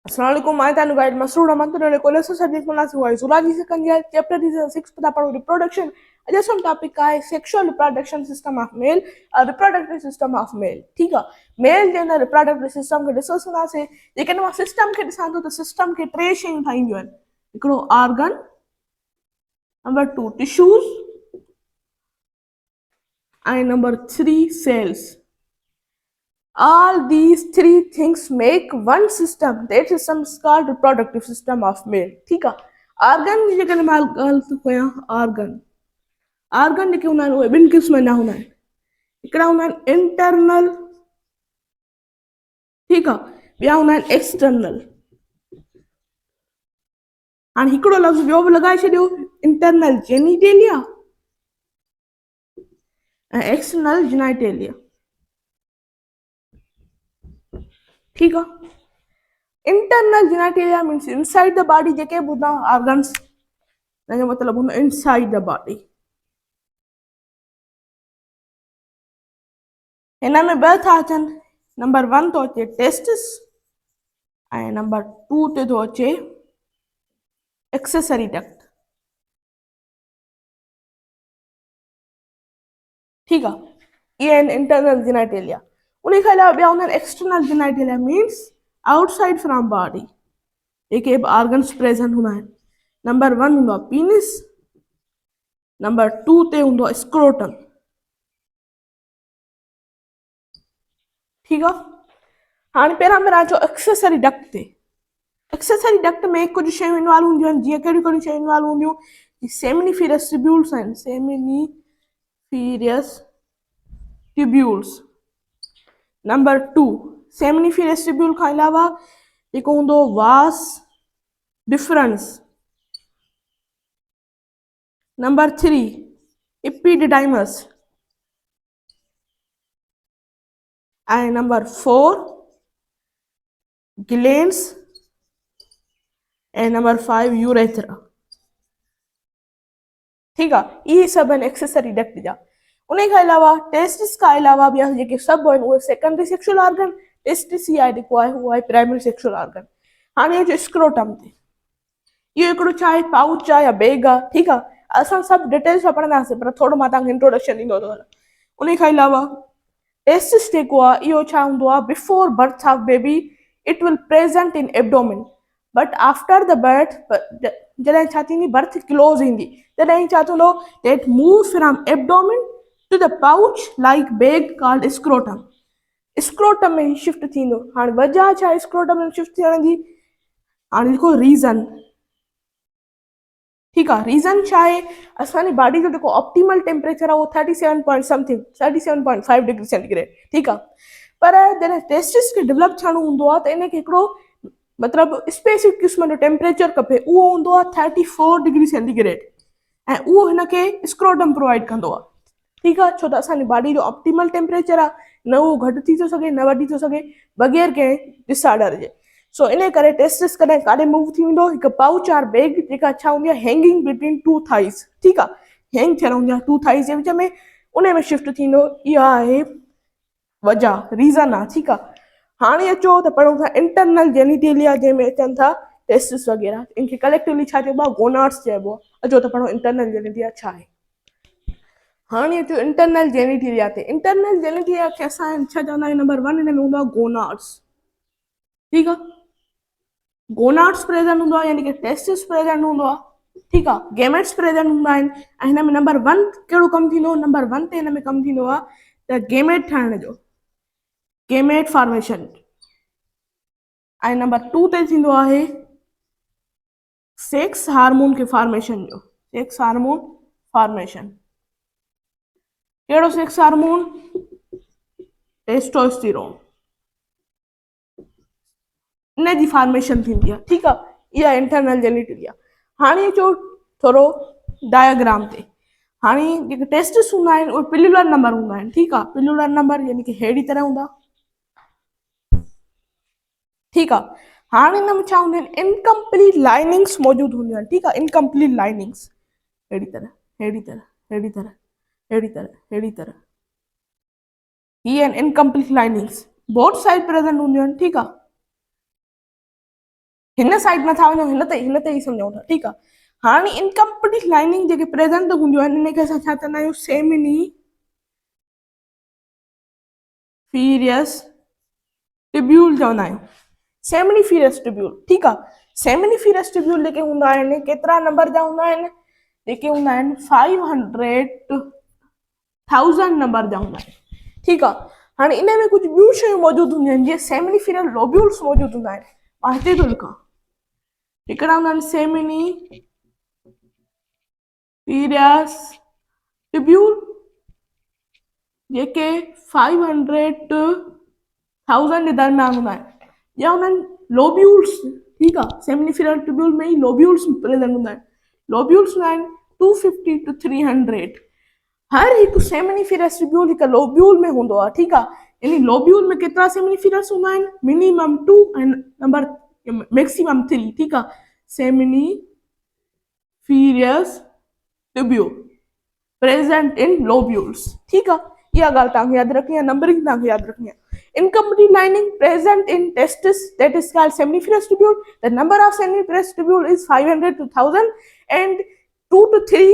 Assalamualaikum, मैं तानु guide Masroor Ahmad ने कोलेसो subject में लासी हुआ है जुलाजी से कंजिया चैप्टर दिस 6 पता पड़ो रिप्रोडक्शन जैसे हम टॉपिक का है sexual reproduction system of male और रिप्रोडक्टिव सिस्टम ऑफ मेल। ठीक है, मेल जे न रिप्रोडक्टिव सिस्टम के डिस्कस ना से लेकिन वो सिस्टम के दिसां तो सिस्टम के टे शयूं ठाहींदियूं आहिनि। हिकिड़ो organ, number 2 tissues and number 3 cells. All these three things make one system. That system is called reproductive system of male. ठीक है, ऑर्गन जेके माल गलत होया ऑर्गन जेके हुंदा आहिनि उहे ॿिनि क़िस्मनि जा हूंदा आहिनि। हिकिड़ा हूंदा आहिनि इंटरनल, ठीकु आहे, ॿिया हूंदा आहिनि एक्सटर्नल। हाणे हिकिड़ो लफ़्ज़ ॿियो बि लॻाए छॾियो, इंटरनल जेनिटेलिया ऐं एक्सटर्नल जेनाइटेलिया। ठीक है, internal genitalia means inside the body जेके हूंदा ऑर्गन्स, जो मतलब हूंदो इनसाइड द बॉडी। हिन में ॿ था अचनि, नंबर 1 तो अचे टेस्टिस ऐं नंबर 2 ते थो अचे एक्सेसरी डक्ट। ठीक है, ये आहिनि इंटरनल जेनाइटेलिया। उन खां अलावा ॿिया हूंदा आहिनि external genitalia means outside from body JK organs present हूंदा आहिनि। नंबर 1 हूंदो आहे पीनिस, नंबर 2 ते हूंदो आहे स्क्रोटम। ठीक है, हाणे पहिरां पहिरां अचो एक्सेसरी डक्ट ते। एक्सेसरी डक्ट में कुछ शयूं इन्वॉल्व हूंदियूं आहिनि, जीअं कहिड़ियूं कहिड़ियूं शयूं इन्वॉल्व हूंदियूं, सेमिनिफेरस ट्यूब्यूल्स आहिनि, seminiferous tubules. Number 2 seminiferous tubule खां अलावा जेको हूंदो वास डिफरेंस। नंबर 3 इपिडिडाइमस ऐं नंबर 4 ग्लैंड्स ऐं नंबर 5 यूरेथ्रा। ठीक है, ये सब आहिनि एक्सेसरी डक्ट जा। उन खां अलावा टेस्टिस खां अलावा ॿिया जेके सभु आहिनि उहे सेकेंडरी सेक्सुअल ऑर्गन, टेस्टिस ई आहे जेको आहे उहो आहे प्राइमरी सेक्सुअल ऑर्गन। हाणे अचो स्क्रोटम ते। इहो हिकिड़ो छा आहे, पाउच आहे या बैग आहे। ठीकु आहे, असां सभु डिटेल्स में पढ़ंदासीं पर थोरो मां तव्हांखे इंट्रोडक्शन ॾींदो थो। उन खां अलावा टेस्टिस जेको आहे इहो छा हूंदो आहे, before birth of baby it will present in abdomen, but after the birth जॾहिं छा थींदी, बर्थ क्लोज ईंदी तॾहिं छा थींदो, that move from abdomen to the pouch like bag called scrotum. Scrotum में शिफ्ट थींदो। हाणे वजह छा आहे स्क्रोटम में शिफ्ट थियण जी, हाणे लिखो रीज़न। ठीक है, रीज़न छा आहे, असांजी बॉडी जो जेको ऑप्टिमल टेम्परेचर आहे उहो 37 पॉइंट समथिंग 37.5 डिग्री सेंटीग्रेड। ठीक आहे, पर जॾहिं टेस्टिस खे डेवलप थियणो हूंदो आहे त इनखे हिकिड़ो मतिलबु स्पेसिफिक क़िस्म जो टेम्परेचर खपे, उहो हूंदो आहे 34 डिग्री सेंटीग्रेड ऐं उहो हिनखे स्क्रोटम प्रोवाइड कंदो आहे। ठीक आहे, छो त असांजी बॉडी जो ऑप्टिमल टेम्परेचर आहे, न उहो घटि थी थो सघे न वधी थो सघे बग़ैर कंहिं डिसऑर्डर जे। सो इन करे टेस्टिस कॾहिं काॾे मूव थी वेंदो, हिकु पाउच आर बैग जेका छा हूंदी आहे, हैंगिंग बिटवीन 2 थाइस। ठीक आहे, हैंग थियल हूंदी आहे 2 थाइस जे विच में, उन में शिफ्ट थींदो। इहा आहे वजह, रीज़न आहे। ठीक आहे, हाणे अचो त पढ़ूं था इंटरनल जेनिटेलिया जंहिंमें अचनि था टेस्टिस वग़ैरह। इनखे कलेक्टिवली छा चइबो आहे, गोनाड्स चइबो आहे। अचो त पढ़ो इंटरनल जेनिटेलिया छा आहे। हाणे अचो इंटरनल जेनिटेलिया ते। इंटरनल जेनिटेलिया खे असां छा चवंदा आहियूं, नंबर 1 हिन में हूंदो आहे गोनाड्स। ठीक आहे, गोनाड्स प्रेजेंट हूंदो आहे, यानी कि टेस्टिस प्रेजेंट हूंदो आहे। ठीक आहे, गेमेट्स प्रेजेंट हूंदा आहिनि ऐं हिन में नंबर 1 कहिड़ो कमु थींदो, नंबर 1 ते हिन में कमु थींदो आहे त गेमेट ठाहिण जो, गेमेट फॉर्मेशन। ऐं नंबर 2 ते थींदो आहे सेक्स हार्मोन के फॉर्मेशन जो, सेक्स हार्मोन फॉर्मेशन। कहिड़ो सेक्स हार्मोन, टेस्टोस्टेरोन, इन जी फॉर्मेशन थींदी आहे। ठीक आहे, इहा इंटरनल जेनिटेलिया। हाणे अचो थोरो डायग्राम ते। हाणे जेके टेस्टिस हूंदा आहिनि उहे पिल्युलर नंबर हूंदा आहिनि। ठीक आहे, पिल्युलर नंबर यानी कि अहिड़ी तरह हूंदा। ठीक आहे, हाणे हिन में छा हूंदियूं आहिनि, इनकम्प्लीट लाइनिंग्स मौजूदु हूंदियूं आहिनि। ठीक आहे, इनकम्प्लीट लाइनिंग्स अहिड़ी तरह अहिड़ी तरह अहिड़ी तरह अहिड़ी तरह अहिड़ी तरह, ही आहिनि incomplete linings, both side present हूंदियूं आहिनि। ठीक आहे, हिन साइड नथा वञो, हिन ते ई सम्झूं था, ठीकु आहे। हाणे इनकम्प्लीट लाइनिंग जेके प्रेज़ेंट हूंदियूं आहिनि इनखे असां छा चवंदा आहियूं, सेमिनी फीरियस ट्यूब्यूल चवंदा आहियूं, सेमिनी फीरियस ट्यूब्यूल, ठीकु आहे। सेमिनी फीरियस ट्यूब्यूल जेके हूंदा आहिनि केतिरा नंबर जा हूंदा आहिनि, जेके हूंदा आहिनि 500,000 नंबर जा हूंदा आहिनि, ठीकु आहे। हाणे इन में कुझु ॿियूं शयूं मौजूदु हूंदियूं आहिनि, जीअं सेमिनी फीरियस लोब्यूल्स मौजूदु हूंदा आहिनि। मां हिते थो लिखां, हिकिड़ा हूंदा आहिनि सेमिनी फीरियस ट्यूब्यूल जेके 500,000 जे दरम्यान हूंदा आहिनि, या हूंदा आहिनि लोब्यूल्स, ठीकु आहे। सेमिनी फीरियस ट्यूब्यूल में ई लोब्यूल्स प्रेज़ेंट हूंदा आहिनि। लोब्यूल्स हूंदा आहिनि 250 to 300। हर हिकु सेमिनी फीरियस ट्यूब्यूल हिकु लोब्यूल में हूंदो आहे, ठीकु आहे। इन लोब्यूल में केतिरा सेमिनी फीरियस हूंदा आहिनि, मिनिमम 2 ऐं नंबर मैक्सिमम 3, ठीकु आहे। सेमिनी फीरियस ट्यूब्यूल प्रेजेंट इन लोब्यूल्स, ठीकु आहे। इहा ॻाल्हि तव्हांखे यादि रखणी आहे, नंबरिंग तव्हांखे यादि रखणी आहे। Incomplete lining present in testis, that is called seminiferous tubule. The number of seminiferous tubule is 500 to 1000 and 2 to 3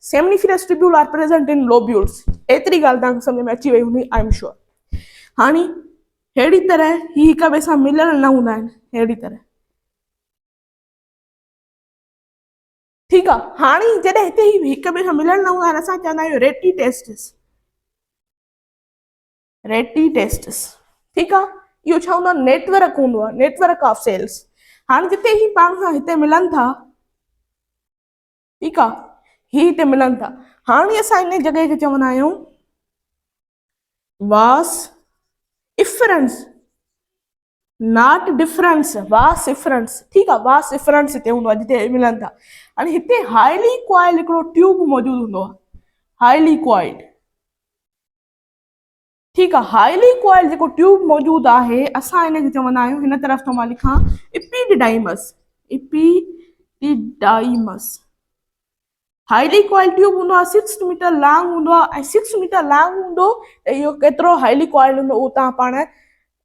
seminiferous tubule are present in lobules. एतिरी ॻाल्हि तव्हांखे सम्झ में अची वई हूंदी, आई एम श्योर। हाणे अहिड़ी तरह ही हिक ॿिए सां मिलियल न हूंदा आहिनि, अहिड़ी तरह, ठीकु आहे। हाणे जॾहिं हिते ही हिक ॿिए सां मिलियल न हूंदा आहिनि, असां चवंदा आहियूं रेटी टेस्टिस, रेटी टेस्टिस, ठीकु आहे। इहो छा हूंदो आहे, नेटवर्क हूंदो आहे, नेटवर्क ऑफ सेल्स। हाणे जिते ही पाण सां हिते मिलनि था, ठीकु आहे, ही हिते मिलनि था। हाणे असां इन जॻह खे चवंदा आहियूं वास इफरेंस, नॉट डिफरेंस, वास इफरेंस, ठीकु आहे। वास इफरेंस हिते हूंदो आहे जिते मिलनि था। हाणे हिते हाईली क्वाइल हिकिड़ो ट्यूब मौजूदु हूंदो आहे, हाईली क्वाइल्ड, ठीकु आहे। हाईली क्वाइल जेको ट्यूब मौजूदु आहे, असां हिनखे चवंदा आहियूं, हिन तरफ़ तो मां लिखां इपीडिडाइमस, इपीडिडाइमस। हाईली क्वाइल ट्यूब हूंदो आहे, 6 मीटर लॉन्ग हूंदो आहे, ऐं 6 मीटर लॉन्ग हूंदो त इहो केतिरो हाईली क्वाइल हूंदो उहो तव्हां पाण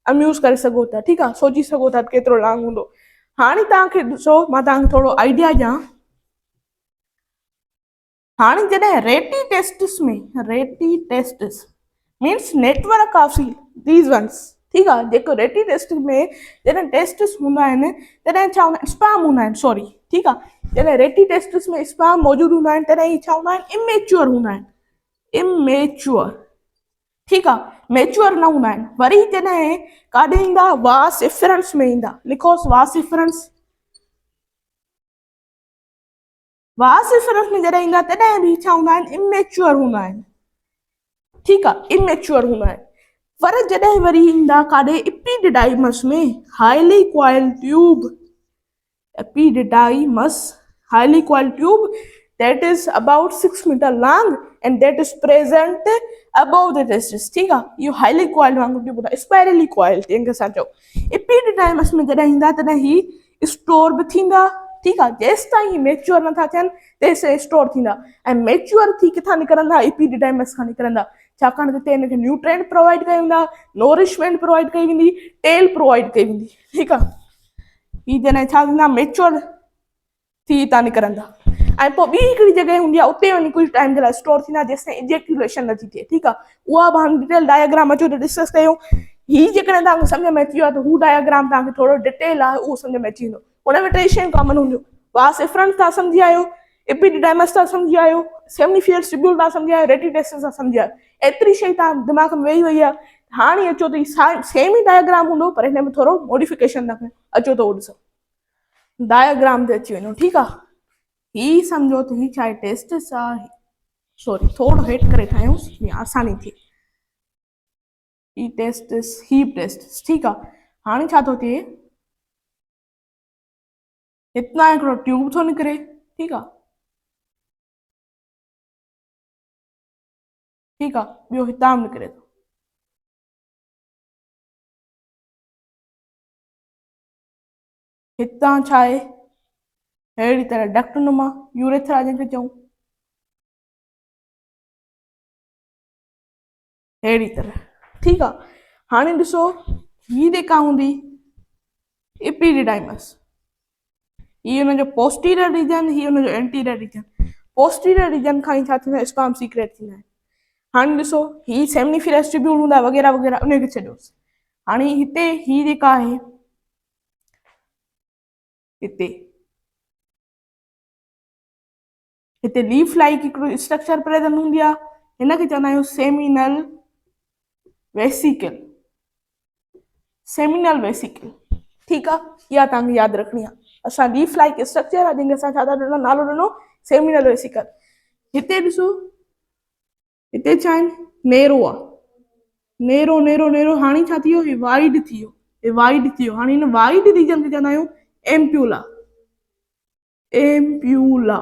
अम्यूज़ करे सघो था, ठीकु आहे, सोची सघो था केतिरो लॉन्ग हूंदो। हाणे तव्हांखे ॾिसो, मां तव्हांखे थोरो आइडिया ॾियां। हाणे जॾहिं रेटी टेस्टिस में, रेटी testis means network of these once, ठीकु आहे। जेको रेटी टेस्टिस में जॾहिं टेस्टिस हूंदा आहिनि तॾहिं छा हूंदा आहिनि, स्पर्म हूंदा आहिनि, सॉरी, ठीकु आहे। जॾहिं रेटी टेस्टिस में स्पर्म मौजूदु हूंदा आहिनि तॾहिं ही छा हूंदा आहिनि, इमेच्योर हूंदा आहिनि, इमेच्योर, ठीकु आहे, मैच्योर न हूंदा आहिनि। वरी जॾहिं काॾे ईंदा, वास इफरेंस में ईंदा, लिखोसि वास इफरेंस, वास इफरेंस में जॾहिं ईंदा तॾहिं बि छा हूंदा आहिनि, इमेच्योर हूंदा आहिनि, ठीकु आहे, इमेच्योर हूंदा आहिनि। पर जॾहिं वरी ईंदा काॾे इपीडिडाइमस में, highly coil tube, epididymis, highly coiled tube that is about 6 meter long and that is present above the testis, ठीक है। ये highly coiled वांगुरु ट्यूब होता है, spirally coiled इनके साथ चओ। epididymis में जॾहिं ईंदा तॾहिं ही स्टोर बि थींदा, ठीकु आहे। जेसि ताईं मेच्योर नथा थियनि तेसि स्टोर थींदा, ऐं मेच्योर थी किथां निकिरंदा, epididymis खां निकिरंदा, छाकाणि त हिते हिनखे न्यूट्रिएंट प्रोवाइड कया वेंदा, नोरिशमेंट प्रोवाइड कई वेंदी, टेल प्रोवाइड कई वेंदी, ठीकु आहे। ही जॾहिं छा थींदा, मेच्योर थी था निकिरंदा, ऐं पोइ ॿी हिकिड़ी जॻह हूंदी आहे, उते वञी कुझु टाइम जे लाइ स्टोर थींदा जेसिताईं इजेक्यूलेशन नथी थिए, ठीकु आहे। उहा बि हाणे डिटेल डायग्राम अचो त डिस्कस कयूं। ही जेकॾहिं तव्हांखे सम्झ में अची वियो आहे त हू डायग्राम तव्हांखे थोरो डिटेल आहे, उहो सम्झ में अची वेंदो। हुन में 3 शयूं कॉमन हूंदियूं, वास इफरेंस तव्हां सम्झी आहियो, इपीडिडाइमस तव्हां सम्झी आहियो, सेमिनिफियस ट्यूब्यूल तव्हां सम्झी आहियो, रेटी टेस्टिस तव्हां सम्झी आहियो। एतिरी शइ तव्हां दिमाग़ में वेही वई आहे। हाणे अचो त सेम ई डायग्राम हूंदो, पर हिन में थोरो मॉडिफिकेशन था कयूं, अचो त उहो ॾिसो, डायग्राम ते अची वञो, ठीकु आहे। ही सम्झो त ही छा आहे, टेस्टिस आहे, सॉरी थोरो हेठि करे ठाहियूंसि जीअं आसानी थिए, ही टेस्टिस, ही टेस्टिस, ठीकु आहे। हाणे छा थो थिए, हितां हिकिड़ो ट्यूब थो निकिरे, ठीकु आहे, ठीकु आहे, ॿियो हितां बि निकिरे थो, हितां छा आहे, अहिड़ी तरह डक्ट नुमा यूरेथ्रा जंहिंखे चऊं, अहिड़ी तरह, ठीकु आहे। हाणे ॾिसो, ही जेका हूंदी इपीडिडाइमस, ही हुनजो पोस्टीरियर रीजन, ही हुनजो एंटीरियर रीजन। पोस्टीरियर रीजन खां ई छा थींदो आहे, स्पर्म सीक्रेट थींदा आहिनि। हाणे ॾिसो ही सेमिनिफेरस ट्यूब्यूल हूंदा वग़ैरह वग़ैरह, उनखे छॾियोसि। हाणे हिते ही जेका आहे, हिते हिते लीफ लाइक हिकिड़ो स्ट्रक्चर प्रेजेंट हूंदी आहे, हिनखे चवंदा आहियूं सेमिनल वेसिकल। सेमिनल वेसिकल, ठीकु आहे, इहा तव्हांखे यादि रखणी आहे। असां लीफ लाइक स्ट्रक्चर आहे जंहिंखे असां छा था ॾिनो, नालो ॾिनो सेमिनल वेसिकल। हिते ॾिसो, हिते छा आहिनि, नेरो आहे, नेरो नेरो नेरो। हाणे छा थी वियो, हे वाइड थी वियो, हे वाइड थी वियो। हाणे हिन वाइड रीजन खे चवंदा आहियूं ampulla. Ampulla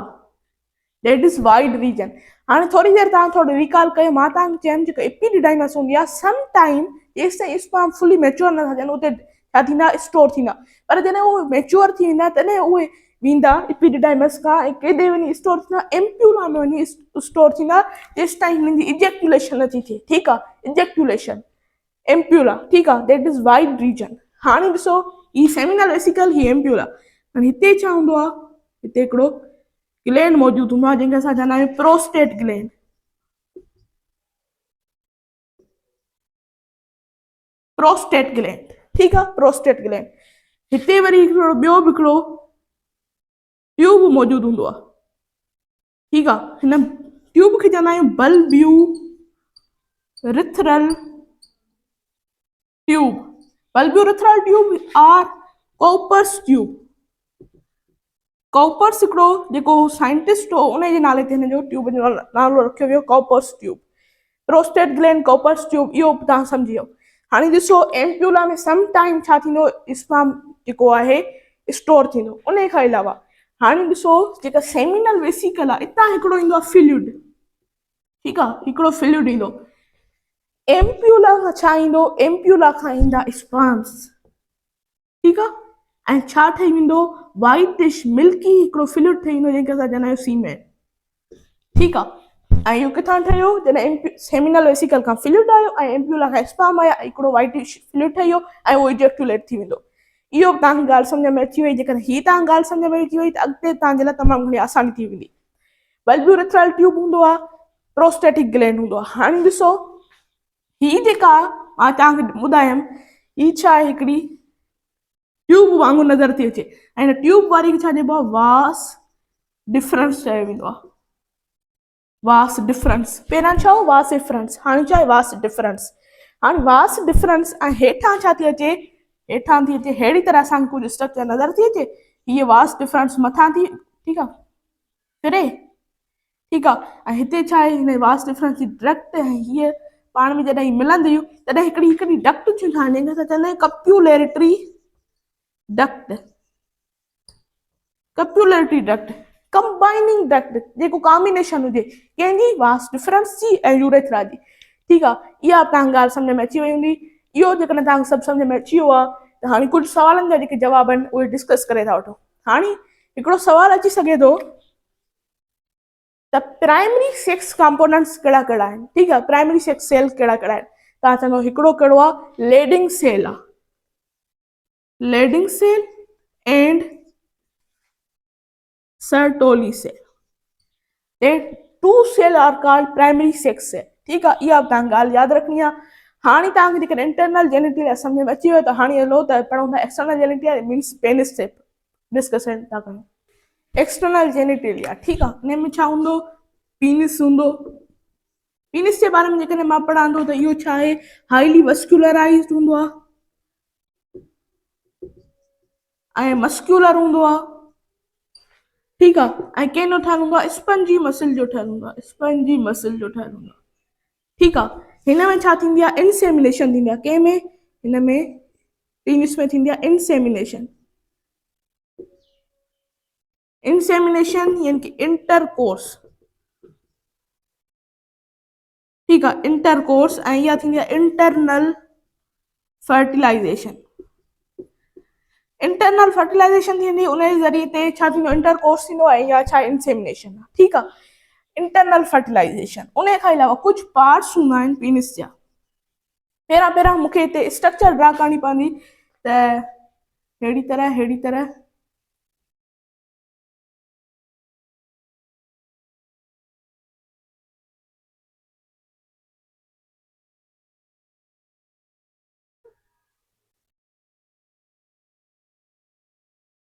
that is wide region. हाणे थोड़ी देरि तव्हां थोरो रिकॉल कयो, मां तव्हांखे चयमि जेको एपिडिडाइमस हूंदी आहे, सम टाइम जेसि ताईं स्पर्म फुली मैच्योर नथा थियनि उते छा थींदा, स्टोर थींदा। पर जॾहिं उहे मैच्योर थी वेंदा तॾहिं उहे वेंदा एपिडिडाइमस खां ऐं केॾे वञी स्टोर थींदा, एम्प्यूला में वञी स्टोर थींदा, जेसि ताईं हिननि जी इजेक्यूलेशन नथी थिए। ठीकु आहे, इजेक्यूलेशन एम्प्यूला, ठीकु आहे, दैट इज़ वाइड रीजन। हाणे ॾिसो, ही सेमिनल वेसिकल, ही एम्प्यूला। हाणे हिते छा हूंदो आहे, हिते हिकिड़ो ग्लैंड मौजूदु हूंदो आहे जंहिंखे असां चवंदा आहियूं प्रोस्टेट ग्लैंड। प्रोस्टेट ग्लैंड, ठीकु आहे, प्रोस्टेट ग्लैंड। हिते वरी हिकिड़ो ॿियो बि हिकिड़ो ट्यूब मौजूदु हूंदो आहे, ठीकु आहे। हिन ट्यूब खे चवंदा आहियूं bulbourethral tube. Bulbourethral tube or Cowper's tube. Cowper's हिकिड़ो जेको साइंटिस्ट हो, उन जे नाले ते हिन जो ट्यूब जो नालो रखियो वियो, Cowper's tube. Prostate gland, Cowper's tube, इहो तव्हां सम्झी वियो। हाणे ॾिसो, एम्प्यूला में सम टाइम छा थींदो, स्पर्म जेको आहे स्टोर थींदो। उन खां अलावा हाणे ॾिसो, जेका सेमिनल वेसिकल आहे, इतां हिकिड़ो ईंदो आहे फ्लूइड, ठीकु आहे, हिकिड़ो फ्लूइड ईंदो। एम्प्यूला खां छा ईंदो, एम्प्यूला खां ईंदा स्पर्म्स, ठीकु आहे, ऐं छा ठही वेंदो, वाइटिश मिल्की हिकिड़ो फ्लूइड ठही वेंदो जंहिंखे असां चवंदा आहियूं सीमेन, ठीकु आहे। ऐं इहो किथां ठहियो, जॾहिं सेमिनल वेसिकल खां फ्लूइड आयो ऐं एम्प्यूला खां स्पर्म आया, हिकिड़ो वाइटिश फ्लूइड ठही वियो ऐं उहो इजेक्यूलेट थी वेंदो। इहो तव्हांखे ॻाल्हि सम्झ में अची वई। जेकॾहिं हीअ तव्हां ॻाल्हि सम्झ में अची वई त अॻिते तव्हांजे लाइ तमामु घणी आसानी थी वेंदी। बल्ब्यूरिथरल ट्यूब हूंदो आहे, प्रोस्टेटिक ग्लैंड हूंदो आहे। हाणे ॾिसो, हीअ जेका मां तव्हांखे ॿुधायमि, हीअ छा आहे, हिकिड़ी ट्यूब वांगुरु नज़र थी अचे, ऐं हिन ट्यूब वारी खे छा चइबो आहे, वास डिफरेंस चयो वेंदो आहे। वास डिफरेंस, पहिरां छा हो, वास डिफरेंस, हाणे छा आहे, वास डिफरेंस। हाणे वास डिफरेंस ऐं हेठां छा थी अचे, हेठां थी अचे अहिड़ी तरह असांखे कुझु स्ट्रक्चर नज़र थी अचे। हीअ वास डिफरेंस मथां थी, ठीकु आहे, फिरे, ठीकु आहे। ऐं हिते छा आहे, हिन वास डिफरेंस जी डक्ट ऐं हीअ पाण में जॾहिं मिलंदियूं तॾहिं हिकिड़ी हिकिड़ी डक्ट थियूं ठहनि, जंहिंखे असां चवंदा आहियूं कप्यूलेटरी डक्ट। कप्यूलेटरी डक्ट, कंबाइनिंग डक्ट, जेको कॉम्बिनेशन हुजे कंहिंजी, वास डिफरेंस जी ऐं यूरेथ्रा जी, ठीकु आहे। इहा तव्हांखे ॻाल्हि सम्झ में अची वई हूंदी। इहो जेकॾहिं तव्हांखे सभु सम्झ में अची वियो आहे त हाणे कुझु सवालनि जा जेके जवाब आहिनि उहे डिस्कस करे था वठूं। हाणे हिकिड़ो सवाल अची सघे थो त प्राइमरी सेक्स कंपोनेंट्स कहिड़ा कहिड़ा आहिनि, ठीकु आहे, प्राइमरी सेक्स सेल कहिड़ा कहिड़ा आहिनि। तव्हां चवंदो हिकिड़ो कहिड़ो आहे, लेडिंग सेल आहे, Leydig cell and Sertoli cell. They two cell are called primary sex cell, ठीकु आहे। इहा तव्हांखे ॻाल्हि यादि रखणी आहे। हाणे तव्हांखे जेकॾहिं इंटरनल जेनिटल सम्झ में अची वियो त हाणे हलो त पढ़ूं था एक्सटर्नल जेनिटल, मीन्स पेनिस से डिस्कशन था कयूं। एक्सटर्नल जेनिटेलिया, ठीकु आहे, हिन में छा हूंदो, पीनिस हूंदो। पीनिस जे बारे में जेकॾहिं मां पढ़ांदो त इहो छा आहे, हाईली वस्कुलराइज़्ड हूंदो आहे ऐं मस्कुलर हूंदो आहे, ठीकु आहे। ऐं कंहिंजो ठहियलु हूंदो आहे, स्पंजी मसल जो ठहियलु हूंदो आहे, स्पंजी मसल जो ठहियलु हूंदो आहे, ठीकु आहे। हिन में छा थींदी आहे, इंसेमिनेशन थींदी आहे। कंहिंमें, हिन में पीनिस में थींदी आहे इंसेमिनेशन। इंसेमिनेशन यानी कि इंटरकोर्स, ठीकु आहे, इंटरकोर्स। ऐं इहा थींदी आहे इंटरनल फर्टिलाइज़ेशन। इंटरनल फर्टिलाइज़ेशन थींदी, उन जे ज़रिए ते छा थींदो, इंटरकोर्स थींदो आहे, या छा इंसेमिनेशन, ठीकु आहे। इंटरनल फर्टिलाइज़ेशन, उन खां अलावा कुझु पार्ट्स हूंदा आहिनि पीनिस जा। पहिरां पहिरां मूंखे हिते स्ट्रक्चर ड्रा करणी पवंदी, त अहिड़ी तरह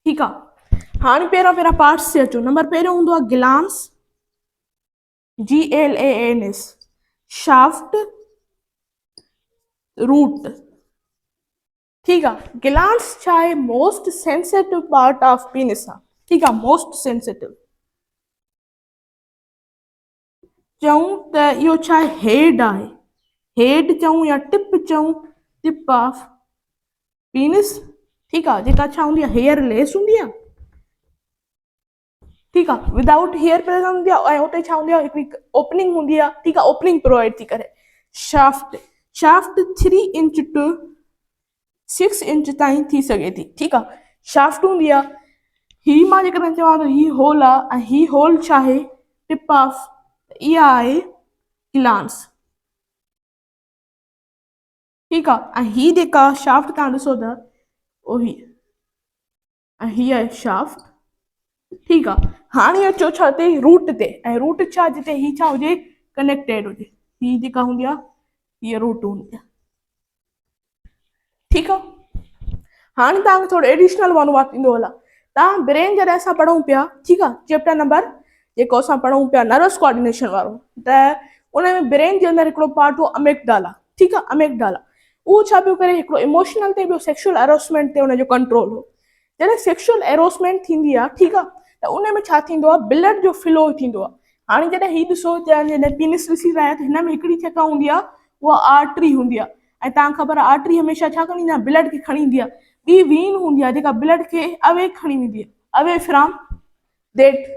ठीकु आहे। हाणे पहिरियां पार्ट्स ते अचो। नंबर पहिरियों हूंदो आहे गिलांस, GLANS, शाफ्ट, रूट। ठीकु आहे। गिलांस छा आहे? Most sensitive part of penis आहे। ठीकु आहे, मोस्ट सेंसिटिव। चऊं त इहो छा आहे? हेड आहे। हेड चऊं या टिप चऊं, टिप ऑफ पीनिस। ठीकु आहे, जेका छा हूंदी आहे? हेयर लेस हूंदी आहे। ठीकु आहे, विदाउट हेयर प्रेजेंट हूंदी आहे। ऐं उते छा हूंदी आहे? हिकिड़ी ओपनिंग हूंदी आहे। ठीकु आहे, ओपनिंग प्रोवाइड थी करे। Shaft, shaft 3 inch to 6 inch ताईं थी सघे थी। ठीकु आहे, शाफ्ट हूंदी आहे। ही मां जेकॾहिं चवां त ही होल आहे, ऐं ही होल छा आहे? टिप ऑफ, इहा आहे गिलांस। ठीकु आहे, ऐं ही जेका शाफ्ट तव्हां ॾिसो था, उही ऐं हीअ आहे शाफ्ट। ठीकु आहे, हाणे अचो छा ते? रूट ते। ऐं रूट छा? जिते ही छा हुजे? कनेक्टेड हुजे। ही जेका हूंदी आहे, हीअ रूट हूंदी आहे। ठीकु आहे, हाणे तव्हांखे थोरो एडिशनल मालूमात ईंदो हला। तव्हां ब्रेन जॾहिं असां पढ़ूं पिया, ठीकु आहे, चैप्टर नंबर जेको असां पढ़ूं पिया नर्वस कोऑर्डिनेशन वारो, त उन में ब्रेन जे अंदरि हिकिड़ो पार्ट हो अमिगडाला। ठीकु आहे, अमिगडाला उहो छा पियो करे? हिकिड़ो इमोशनल ते, ॿियो सेक्सुअल एरोसमेंट ते हुनजो कंट्रोल हो। जॾहिं सेक्सुअल एरोसमेंट थींदी आहे, ठीकु आहे, त उन में छा थींदो आहे? ब्लड जो फ्लो थींदो आहे। हाणे जॾहिं ही ॾिसो, जॾहिं पीनिस ॾिसी रहिया आहियो, त हिन में हिकिड़ी जेका हूंदी आहे उहा आर्टरी हूंदी आहे। ऐं तव्हांखे ख़बर आहे आर्टरी हमेशह छा कंदी आहे? ब्लड खे खणी ईंदी आहे। ॿी वीन हूंदी आहे जेका ब्लड खे अवे खणी वेंदी आहे, अवे फ्रॉम देट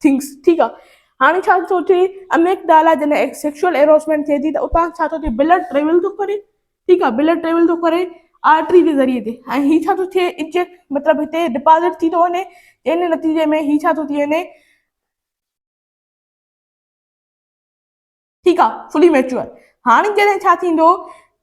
थिंग्स। ठीकु आहे, हाणे छा थो थिए? अमिगडाला जॾहिं सेक्सुअल एरोसमेंट थिए थी, त उतां छा थो थिए? ब्लड ट्रेवल थो करे। ठीकु आहे, ब्लड ट्रेवल थो करे आर्टरी जे ज़रिए ते। ऐं ही छा थो थिए? इजेक्ट, मतिलबु हिते डिपॉज़िट थी थो वञे। इन नतीजे में ही छा थो थी वञे? ठीकु आहे, फुली मैच्योर। हाणे जॾहिं छा थींदो?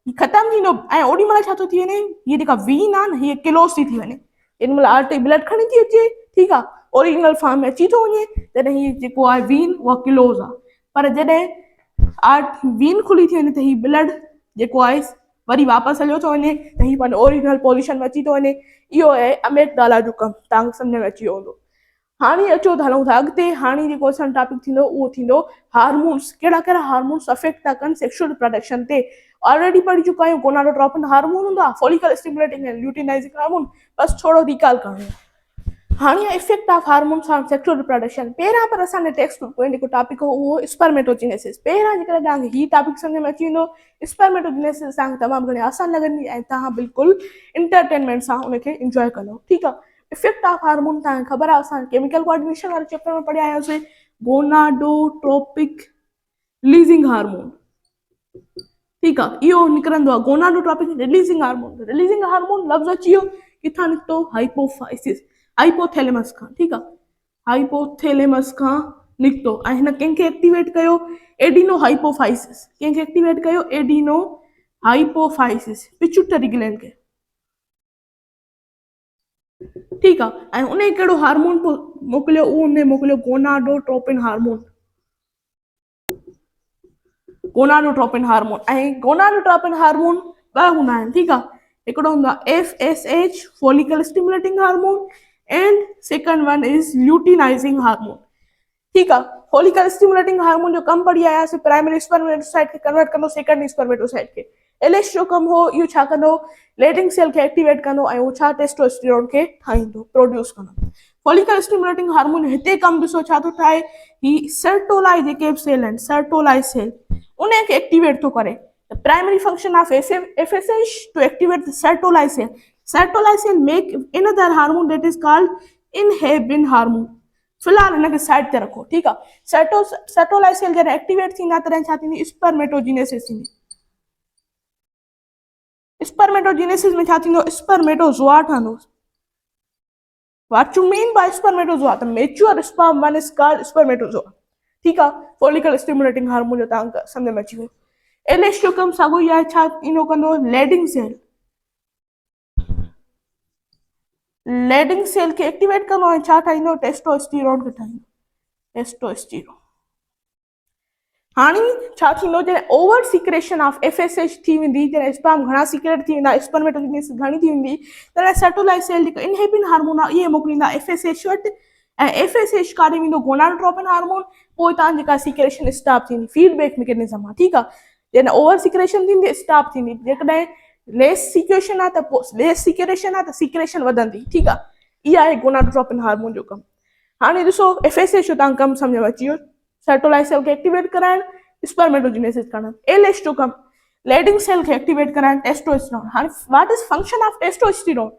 ख़तमु थींदो, ऐं ओॾी महिल छा थो थी वञे? हीअ जेका वीन आहे न, हीअ क्लोज़ थी वञे। इन महिल आर्टरी ब्लड खणी थी अचे। ठीकु आहे, ओरिजिनल फॉर्म में अची थो वञे। तॾहिं हीअ जेको आहे वीन, उहा क्लोज़ आहे। पर जॾहिं वीन खुली थी वञे, त हीउ ब्लड जेको आहे वरी वापसि हलियो थो वञे, त हीउ पंहिंजो ओरिजिनल पोज़ीशन में अची थो वञे। इहो आहे अमिगडाला जो कमु। तव्हांखे सम्झ में अची वियो हूंदो। हाणे अचो त हलूं था अॻिते। हाणे जेको असांजो टॉपिक थींदो उहो थींदो हार्मोन्स। कहिड़ा कहिड़ा हार्मोन्स अफेक्ट था कनि सेक्सुअल रिप्रोडक्शन ते। ऑलरेडी पढ़ी चुका आहियूं। गोनाडोट्रोपिन हार्मोन हूंदो आहे, follicle stimulating and luteinizing hormone. बस थोरो रिकॉल करणो आहे। हाणे effect of hormones on sexual reproduction. पहिरियां पर असांजे टेक्स्ट बुक में जेको टॉपिक हो उहो स्पर्मेटोजेनेसिस। पहिरियां जेकॾहिं तव्हांखे ही टॉपिक सम्झ में अची वेंदो, स्पर्मेटोजेनेसिस तव्हांखे तमामु घणी आसान लॻंदी, ऐं तव्हां बिल्कुलु इंटरटेनमेंट सां उनखे इंजॉय कंदो। ठीकु आहे, इफेक्ट ऑफ हार्मोन तव्हांखे ख़बर आहे, असां केमिकल कोऑर्डिनेशन वारे चैप्टर में पढ़िया आहियासीं। Gonadotropic releasing hormone. ठीकु आहे, इहो निकिरंदो आहे gonadotropic releasing hormone. Releasing hormone लफ़्ज़ अची वियो, किथां निकितो? हाइपोफाइसिस, हाइपोथैलेमस खां। ठीकु आहे, हाइपोथैलेमस खां निकितो, ऐं हिन कंहिंखे एक्टिवेट कयो? Adeno hypophysis. कंहिंखे एक्टिवेट कयो? एडिनो हाइपोफाइसिस, पिट्यूटरी ग्लैंड खे। ठीकु आहे, ऐं उन कहिड़ो हार्मोन मोकिलियो? उन मोकिलियो गोनाडोट्रोपिन हार्मोन। Gonadotropin hormone. ऐं गोनाडोट्रोपिन हार्मोन ॿ हूंदा आहिनि। ठीकु आहे, हिकिड़ो हूंदो आहे FSH, follicle stimulating hormone, and second one is luteinizing hormone. ठीकु आहे, फॉलिकल स्टिमुलेटिंग हार्मोन जो कमु पढ़ी आयासीं, प्राइमरी स्पर्मेटोसाइट खे कन्वर्ट कंदो सेकंडरी स्पर्मेटोसाइट खे। LH जो कमु हो, इहो छा कंदो? लेडिंग सेल खे एक्टिवेट कंदो, ऐं उहो छा? टेस्टोस्टेरोन खे ठाहींदो, प्रोड्यूस कंदो। फॉलिकल स्टिमुलेटिंग हार्मोन हिते कमु ॾिसो छा थो ठाहे? ही सर्टोलाई जेके सेल आहिनि, सर्टोलाई सेल, उनखे एक्टिवेट थो करे। Primary function of FSH to activate the Sertoli cell. Sertoli cell make another hormone that is called inhibin hormone. फिलहाल हिनखे साइड ते रखो। ठीकु आहे, सर्टोलाई सेल जॾहिं एक्टिवेट थींदा, तॾहिं छा थींदी? स्पर्मेटोजेनेसिस थींदी। स्पर्मेटोजेनेसिस में छा थींदो? स्पर्मेटोज़ोआ ठहंदो। What you mean by spermatozoa? The mature sperm one is called spermatozoa. ठीकु आहे, फॉलिकल स्टिमुलेटिंग हार्मोन जो तव्हांखे सम्झ में अची वियो। LH जो कमु साॻियो ई आहे, छा इनो कंदो? लेडिंग सेल, लेडिंग सेल खे एक्टिवेट कंदो, ऐं छा ठाहींदो? टेस्टोस्टेरोन खे ठाहींदो, टेस्टोस्टेरोन। हाणे छा थींदो जॾहिं ओवर सीक्रेशन ऑफ FSH थी वेंदी, जॾहिं स्पर्म घणा सीक्रेट थी वेंदा, स्पर्मेटोजेनेसिस घणी थी वेंदी, तॾहिं सेटोलाइट सेल जेको इनहिबिन हार्मोन आहे इहे मोकिलींदा FSH वटि, ऐं FSH काॾे वेंदो गोनाडोट्रोपिन हार्मोन, पोइ तव्हां जेका सीक्रेशन स्टॉप थींदी, फीडबैक मैकेनिज़म आहे, ठीकु आहे। जॾहिं ओवर सीक्रेशन थींदी स्टॉप थींदी, जेकॾहिं लेस सीक्रेशन आहे त पोइ लेस सीक्रेशन आहे त सीक्रेशन वधंदी, ठीकु आहे। इहा आहे गोनाडोट्रोपिन हार्मोन जो कमु। हाणे ॾिसो FSH जो तव्हां कमु सम्झ में अची वियो, सेटोलाइट सेल खे एक्टिवेट कराइण, स्पर्मेटोजेनेसिस करणु। LH जो कमु लेडिंग सेल खे एक्टिवेट कराइण, टेस्टोस्टेरोन। हाणे what is function of testosterone?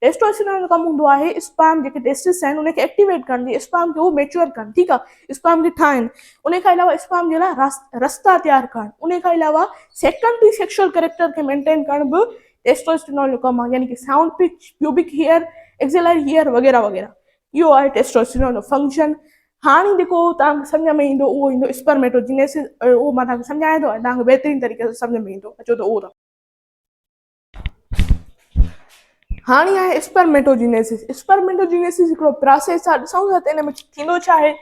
Testosterone जो कमु हूंदो आहे स्पर्म जेके टेस्टिस आहिनि उनखे एक्टिवेट करण, स्पर्म खे उहो मैच्योर कनि, ठीकु आहे, स्पर्म खे ठाहिनि। उन खां अलावा स्पर्म जे लाइ रस्ता तयारु करणु, उन खां अलावा सेकेंडरी सेक्सुअल कैरेक्टर खे मेंटेन करण बि टेस्टोस्टेरोन जो कमु आहे, यानी कि sound pitch, pubic hair, axillary hair वग़ैरह वग़ैरह। इहो आहे टेस्टोस्टेरोन जो फंक्शन। हाणे जेको तव्हांखे सम्झ में ईंदो उहो ईंदो स्पर्मेटोजेनेसिस, उहो मां तव्हांखे सम्झायां थो, ऐं तव्हांखे बहितरीन तरीक़े सां सम्झ में ईंदो, अचो त उहो त हाणे आहे स्पर्मेटोजेनेसिस। स्पर्मेटोजेनेसिस हिकिड़ो प्रोसेस आहे, ॾिसूं था त हिन में थींदो छा आहे।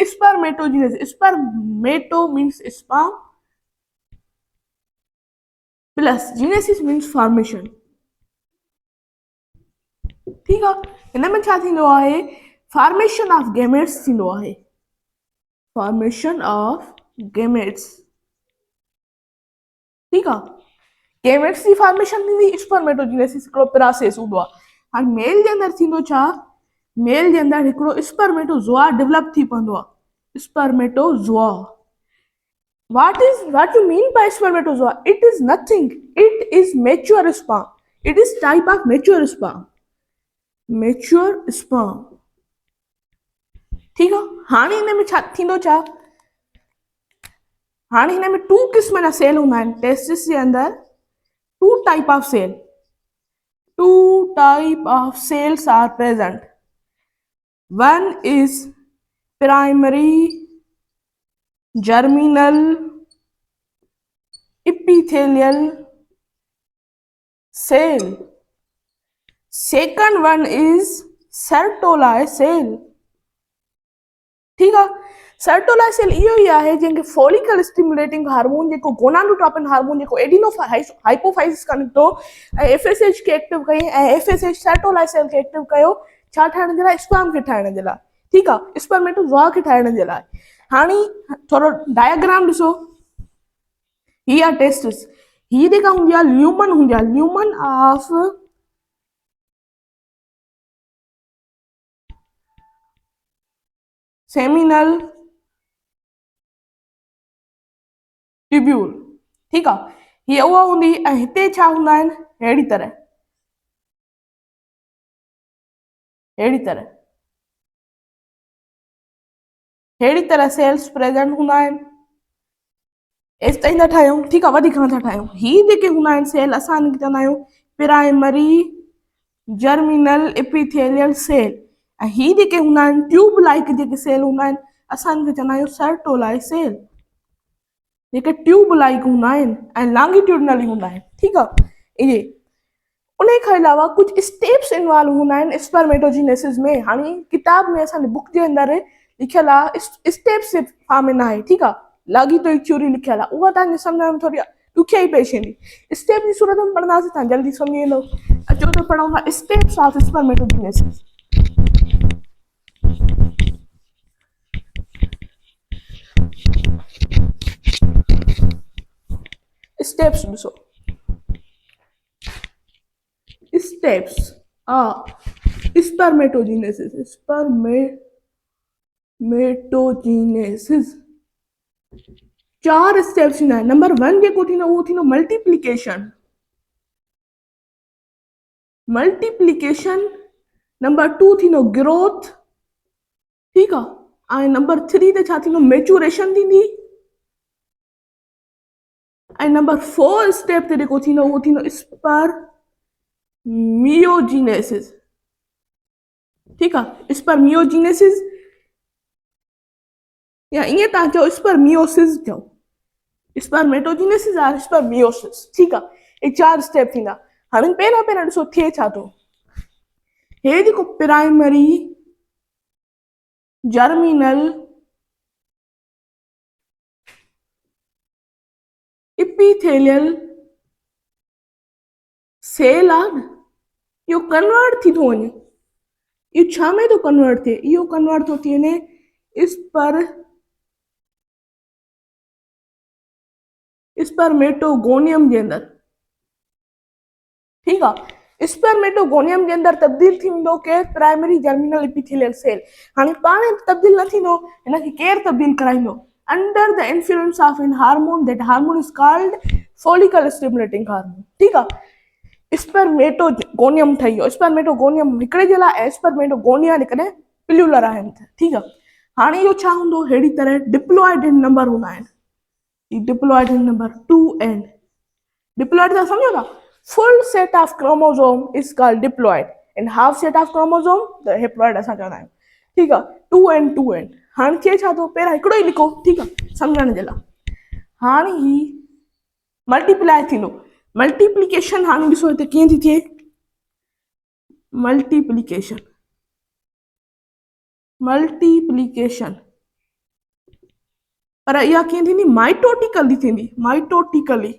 Spermatogenesis, spermato means sperm plus genesis means formation, ठीकु आहे। हिन में छा थींदो आहे, फॉर्मेशन ऑफ गैमेट्स थींदो आहे, फॉर्मेशन ऑफ गैमेट्स, ठीकु आहे। गैमेट्स जी फॉर्मेशन थींदी, स्पर्मेटोजेनेसिस हिकिड़ो प्रोसेस हूंदो आहे। हाणे मेल जे अंदरि थींदो छा, मेल जे अंदरि हिकिड़ो स्पर्मेटोज़ोआ डेवलप थी पवंदो आहे, स्पर्मेटोज़ोआ। What you mean by spermatozoa? It is nothing. It is mature sperm. It is type of mature sperm. Mature sperm. ठीक है। हाणे हिन में छा थींदो छा, हाणे हिन में 2 क़िस्म जा सेल हूंदा आहिनि टेस्टिस जे अंदरि, 2 type of cell. 2 type of cells are present. One is primary germinal epithelial cell. Second one is Sertoli cell. ठीक है। सर्टोला सेल इहो ई आहे जंहिंखे फॉलिकल स्टिमुलेटिंग हार्मोन जेको गोनाडोट्रोपिन हार्मोन जेको हाइपोफाइसिस खां निकितो ऐं FSH खे एक्टिव कई, ऐं FSH सर्टोला सेल खे एक्टिव कयो, छा ठाहिण जे लाइ, स्पर्म खे ठाहिण जे लाइ, ठीकु आहे, स्पर्मेटोज़ोआ खे ठाहिण जे लाइ। हाणे थोरो डायग्राम ॾिसो, ही आहे टेस्टिस, ही जेका हूंदी आहे ल्यूमन हूंदी आहे, ल्यूमन ऑफ सेमिनल ट्यूब्यूल, ठीकु आहे, हीअ उहा हूंदी, ऐं हिते छा हूंदा आहिनि, अहिड़ी तरह, अहिड़ी तरह सेल्स प्रेजेंट हूंदा आहिनि। एसि ताईं था ठाहियूं, ठीकु आहे, वधीक नथा ठाहियूं। ही जेके हूंदा आहिनि सेल असां हिनखे चवंदा आहियूं प्राइमरी जर्मिनल एपिथेलियल सेल, ऐं ही जेके हूंदा आहिनि ट्यूब लाइक जेके सेल हूंदा आहिनि असां हिनखे चवंदा आहियूं सर्टोलाई सेल, जेके ट्यूब लाइक हूंदा आहिनि ऐं लॉन्गिट्यूडनली हूंदा आहिनि, ठीकु आहे। इहे उन खां अलावा कुझु स्टेप्स इन्वॉल्व हूंदा आहिनि स्पर्मेटोजेनेसिस में। हाणे किताब में असांजे बुक जे अंदरि लिखियल आहे, स्टेप्स जे फॉर्म में न आहे, ठीकु आहे, लॉगिट्यूड थ्योरी लिखियल आहे, उहा तव्हांखे सम्झण में थोरी ॾुखियाई पेश ईंदी। स्टेप जी सूरत में पढ़ंदासीं तव्हां जल्दी सम्झी वेंदो। अचो त पढ़ूं था स्टेप्स ऑफ स्पर्मेटोजेनेसिस। स्टेप्स ॾिसो, steps are spermatogenesis, spermatogenesis 4 steps थींदा आहिनि। नंबर 1 जेको थींदो उहो थींदो मल्टीप्लिकेशन, नंबर 2 थींदो ग्रोथ, ठीकु आहे, ऐं नंबर 3 ते छा थींदो, मैच्यूरेशन थींदी, ऐं नंबर 4 स्टेप ते जेको थींदो उहो थींदो स्पर्मियोजेनेसिस, ठीकु आहे, स्पर्मियोजेनेसिस या ईअं तव्हां चओ स्पर्मियोसिस चओ, स्पर्मेटोजेनेसिस और स्पर्मियोसिस, ठीकु आहे। ये 4 स्टेप थींदा। हाणे पहिरियों ॾिसो थिए छा थो, हे जेको प्राइमरी जर्मिनल इपीथेलियल सेल आहे न, इहो कन्वर्ट थी थो वञे। इहो छा में थो कन्वर्ट थिए? इहो कन्वर्ट थो थी वञे स्पर्मेटोगोनियम जे अंदरि। ठीकु आहे, स्पर्मेटोगोनियम जे अंदरि तब्दील थी वेंदो केरु? Primary germinal epithelial cell. हाणे पाण तब्दील न थींदो, हिनखे केरु तब्दील कराईंदो? Under the influence of an hormone, that hormone is called follicle stimulating hormone. ठीकु आहे, स्पर्मेटोगोनियम ठही वियो। स्पर्मेटोगोनियम हिकिड़े जे लाइ ऐं स्पर्मेटोगोनिया लिखंदे प्लूरल आहिनि। ठीकु आहे, हाणे इहो छा हूंदो? अहिड़ी तरह डिप्लॉइड नंबर हूंदा आहिनि। Diploid number 2n। डिप्लॉइड था सम्झो था? Full set of chromosome is called diploid and half set of chromosome the haploid असां चवंदा आहियूं। ठीकु आहे, 2n। हाणे थिए छा थो? पहिरियां हिकिड़ो ई लिखो, ठीकु आहे, सम्झण जे लाइ। हाणे ही मल्टीप्लाए थींदो। मल्टीप्लिकेशन हाणे ॾिसो हिते कीअं थी थिए? मल्टीप्लिकेशन पर इहा कीअं थींदी? माइटोटिकली थींदी। माइटोटिकली।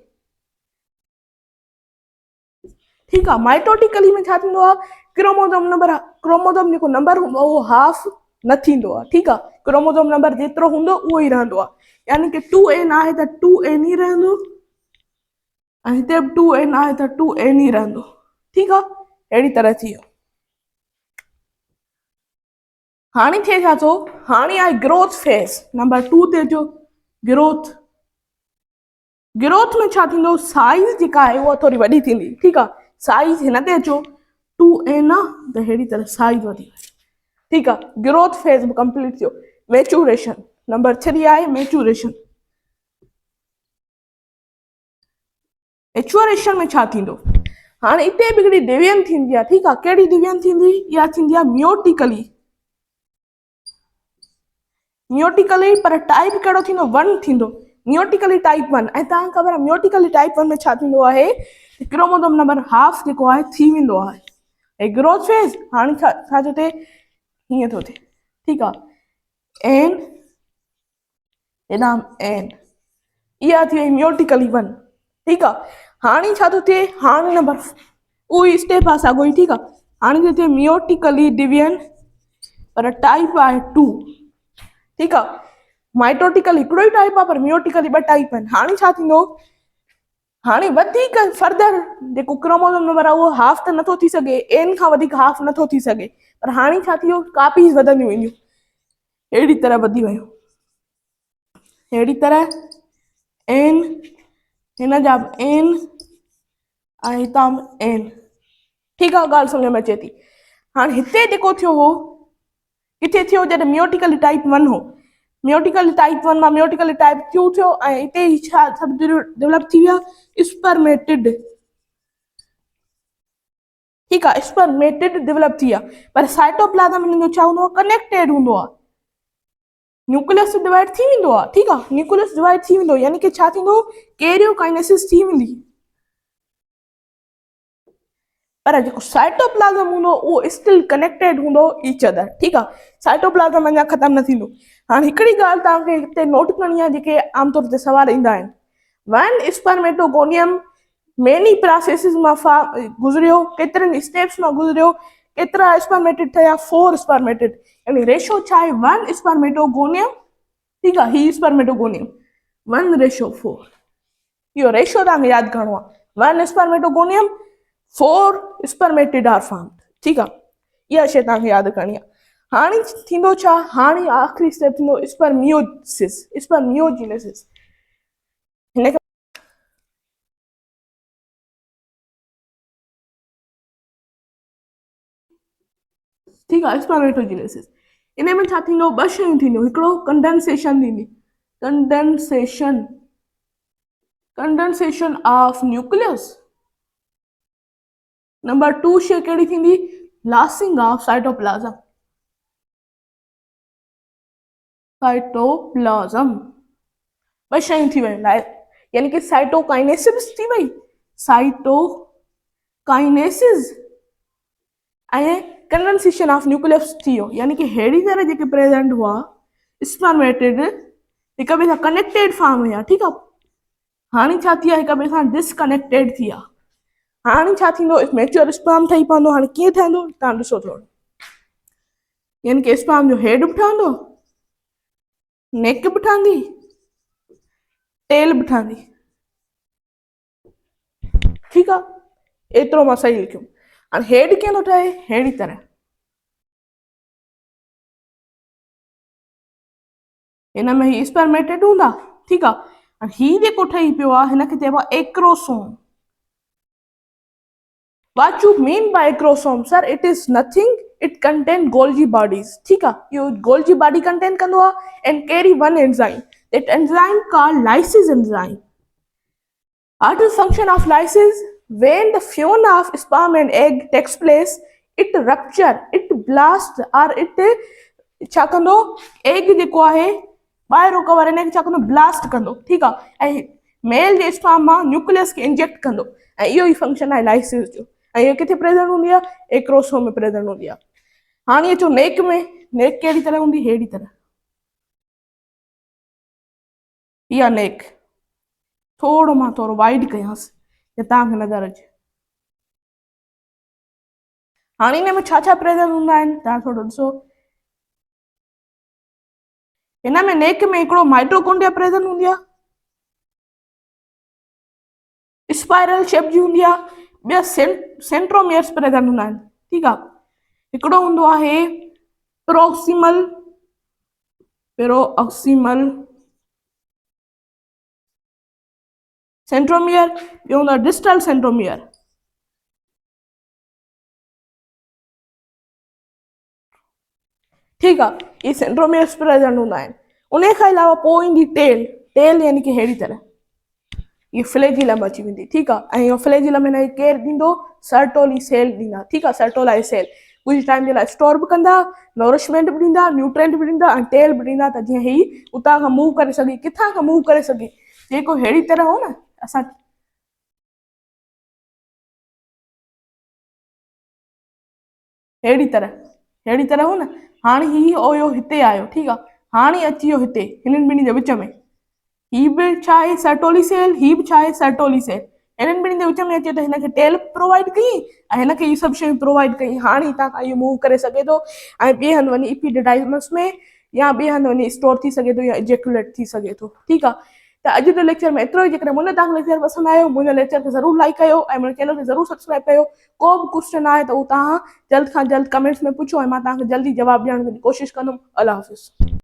ठीकु आहे, माइटोटिकली में छा थींदो आहे? क्रोमोसोम जेको नंबर हूंदो आहे उहो हाफ न थींदो आहे। ठीकु आहे, क्रोमोसोम नंबर जेतिरो हूंदो उहो ई रहंदो आहे। यानी कि 2n आहे त 2n ई रहंदो, ऐं हिते बि 2n आहे त 2n ई रहंदो। ठीकु आहे, अहिड़ी तरह थी वियो। हाणे थिए छा थो? हाणे आहे ग्रोथ फेज़। नंबर 2 ते अचो, ग्रोथ। ग्रोथ में छा थींदो? साइज़ जेका आहे उहा थोरी वॾी थींदी। ठीकु आहे, साइज़ हिन ते अचो, 2n आहे त अहिड़ी तरह साइज़ वधी वई। ठीकु आहे, ग्रोथ फेज़ बि कंप्लीट थियो। मैच्यूरेशन नंबर 3 आहे मैच्यूरेशन। मैच्यूरेशन में छा थींदो? हाणे हिते बि हिकिड़ी डिवीजन थींदी आहे। ठीकु आहे, कहिड़ी डिवीजन थींदी? इहा थींदी आहे मियोटिकली। मियोटिकली पर टाइप कहिड़ो थींदो? 1 थींदो। Meiotically type 1। ऐं तव्हांखे ख़बर आहे मियोटिकली टाइप 1 में छा थींदो आहे? क्रोमोसोम नंबर हाफ जेको आहे थी वेंदो आहे। ऐं ग्रोथ फेज़ हाणे छा थो थिए? हीअं थो थिए। ठीकु आहे, एन इहा थी वई मियोटिकली 1। ठीकु आहे, हाणे छा थो थिए? हाणे नंबर उहो स्टेप आहे साॻियो ई। ठीकु आहे, हाणे थो थिए मियोटिकली डिवीजन पर टाइप आहे 2। ठीकु आहे, माइटोटिकल हिकिड़ो ई टाइप आहे पर मियोटिकली 2 टाइप आहिनि। हाणे छा थींदो? हाणे वधीक फर्दर जेको क्रोमोसोम नंबर आहे उहो हाफ त नथो थी सघे, एन खां वधीक हाफ नथो थी सघे, पर हाणे छा थी वियो? कापीज़ वधंदियूं वेंदियूं। अहिड़ी तरह वधी वियूं। अहिड़ी तरह एन, हिन जा बि एन ऐं हितां बि एन। ठीकु आहे, ॻाल्हि सम्झ में अचे थी? हाणे हिते जेको थियो हो, किथे थियो? जॾहिं मियोटिकली टाइप 1 हो। मियोटिकली टाइप 1 मां मियोटिकली टाइप 2 थियो ऐं हिते छा सभु डेवलप थी विया? स्पर्मेटिड। ठीकु आहे, स्पर्मेटिड डेवलप थी विया। पर साइटोप्लाज़म हिन जो छा हूंदो आहे? कनेक्टेड हूंदो आहे। न्यूक्लियस डिवाइड थी वेंदो आहे। ठीकु आहे, न्यूक्लियस डिवाइड थी वेंदो, यानी कि छा थींदो? कैरियोकाइनेसिस थी वेंदी। पर जेको साइटोप्लाज़म हूंदो उहो स्टिल कनेक्टेड हूंदो ईच अदर। ठीकु आहे, साइटोप्लाज़म अञा ख़तमु न थींदो। हाणे हिकिड़ी ॻाल्हि तव्हांखे हिते नोट करणी आहे, जेके आमतौर ते सवाल ईंदा आहिनि। वन स्पर्मेटोगोनियम मेनी प्रोसेसिस मां गुज़रियो, केतिरनि स्टेप्स मां गुज़रियो, केतिरा स्पर्मेटिड ठहिया? 4 स्पर्मेटिड। यानी रेशो छा आहे? 1 स्पर्मेटोगोनियम। ठीकु आहे, ही स्पर्मेटोगोनियम 1:4। इहो रेशो तव्हांखे यादि करिणो आहे। 1 स्पर्मेटोगोनियम 4 स्पर्मेटिड आर फॉर्म्ड। ठीकु आहे, इहा शइ तव्हांखे यादि करणी आहे। हाणे थींदो छा? हाणे आख़िरी स्टेप थींदो स्पर्मियोसिस, स्पर्मियोजिनेसिस। हिन ठीकु आहे, स्पर्मेटोजिनेसिस। इन में छा थींदो? 2 शयूं थींदियूं। हिकिड़ो कंडेंसेशन थींदी, कंडेंसेशन ऑफ न्यूक्लियस। नंबर 2 शइ कहिड़ी थींदी? लासिंग ऑफ साइटोप्लाज़म। साइटोप्लाज़म 2 शयूं थी वयूं, यानी कि साइटोकाइनेसिस थी वई, साइटोकाइनेसिस ऐं कंडेंसेशन ऑफ न्यूक्लियस थी वियो। यानी कि अहिड़ी तरह जेके प्रेजेंट हुआ स्पर्मेटिड, हिक ॿिए सां कनेक्टेड फॉर्म हुया। ठीकु आहे, हाणे छा थी आहे हिक ॿिए सां डिसकनेक्टेड थी आहे। हाणे छा थींदो मैच्योर स्पर्म ठही पवंदो। हाणे कीअं ठहंदो तव्हां ॾिसो थोरो, यानी कि स्पर्म जो हेड बि ठहंदो, नेक बि ठहंदी, टेल बि ठहंदी। ठीकु आहे, एतिरो मां सही लिखियो। हाणे हेड कीअं थो ठहे, अहिड़ी तरह हिन में ही स्पर्मेटेड हूंदा। ठीकु आहे, हाणे ही जेको ठही पियो आहे हिनखे चइबो आहे acrosome. What you mean by acrosome, sir? It is nothing. It contain Golgi bodies. ठीक है, ये Golgi body contain कंदो आहे and carry one enzyme. That enzyme called lysis enzyme. What is function of lysis? When the fusion of sperm and egg takes place, it rupture, it blast or it छा कंदो, egg जेको आहे ॿाहिरों cover हिनखे छा कंदो, blast कंदो। ठीकु आहे, ऐं मेल जे स्पर्म मां न्यूक्लियस खे इंजेक्ट कंदो, ऐं इहो ई फंक्शन आहे लाइसिस जो। ऐं इहो किथे प्रेज़ेंट हूंदी आहे, एक्रोसोम में प्रेज़ेंट हूंदी आहे। हाणे अचो नेक में, नेक कहिड़ी तरह हूंदी, अहिड़ी तरह। इहा नेक थोरो मां थोरो वाइड कयांसि त तव्हांखे नज़र अचे। हाणे हिन में छा छा प्रेज़ेंट हूंदा आहिनि तव्हां थोरो ॾिसो। हिन में नेक में हिकिड़ो माइटोकॉन्ड्रिया प्रेज़ेंट हूंदी आहे, स्पाइरल शेप जी हूंदी आहे। ॿिया सेंट्रोमियर्स प्रेज़ेंट हूंदा आहिनि। ठीकु आहे, हिकिड़ो हूंदो आहे पेरोक्सिमल सेंट्रोमियर, ॿियो हूंदो आहे डिस्टल सेंट्रोमियर। ठीकु आहे, इहे सेंट्रोमियर्स प्रेज़ेंट हूंदा आहिनि। उन खां अलावा पोइ ईंदी टेल। टेल यानी कि अहिड़ी तरह ये फ्लैजिलम अची वेंदी। ठीकु आहे, ऐं इहो फ्लैजिलम हिन खे केरु ॾींदो, सर्टोली सेल ॾींदा। ठीकु आहे, सर्टोलाई सेल कुझु टाइम जे लाइ स्टोर बि कंदा, नरिशमेंट बि ॾींदा, न्यूट्रेंट बि ॾींदा, ऐं टेल बि ॾींदा, त जीअं ही उतां खां मूव करे सघे, किथां खां मूव करे सघे, जेको अहिड़ी तरह हो न असां अहिड़ी तरह हो न। हाणे ही ओयो हिते आयो। ठीकु आहे, हाणे अची वियो हिते हिननि ॿिन्ही जे विच में। ही बि छा आहे, सर्टोली सेल, ही बि छा आहे, सर्टोली सेल। हिननि ॿिन्ही जे विच में अचे त हिनखे टेल प्रोवाइड कई ऐं हिनखे इहे सभु शयूं प्रोवाइड कई। हाणे हितां खां इहो मूव करे सघे थो ऐं ॿिए हंधि वञी इपीडिडाइमस में या ॿिए हंधि वञी स्टोर थी सघे थो या इजेकुलेट थी सघे थो। ठीकु आहे, त अॼु जे लेक्चर में एतिरो ई। जेकॾहिं मुंहिंजो तव्हांखे लेक्चर पसंदि आयो, मुंहिंजे लेक्चर खे ज़रूरु लाइक कयो ऐं मुंहिंजे चैनल खे ज़रूरु सब्सक्राइब कयो। को बि क्वेश्चन आहे त उहो तव्हां जल्द खां जल्द कमेंट्स में पुछो ऐं मां तव्हांखे जल्दी जवाबु ॾियण जी कोशिशि कंदुमि। अल्लाह हाफ़िज़।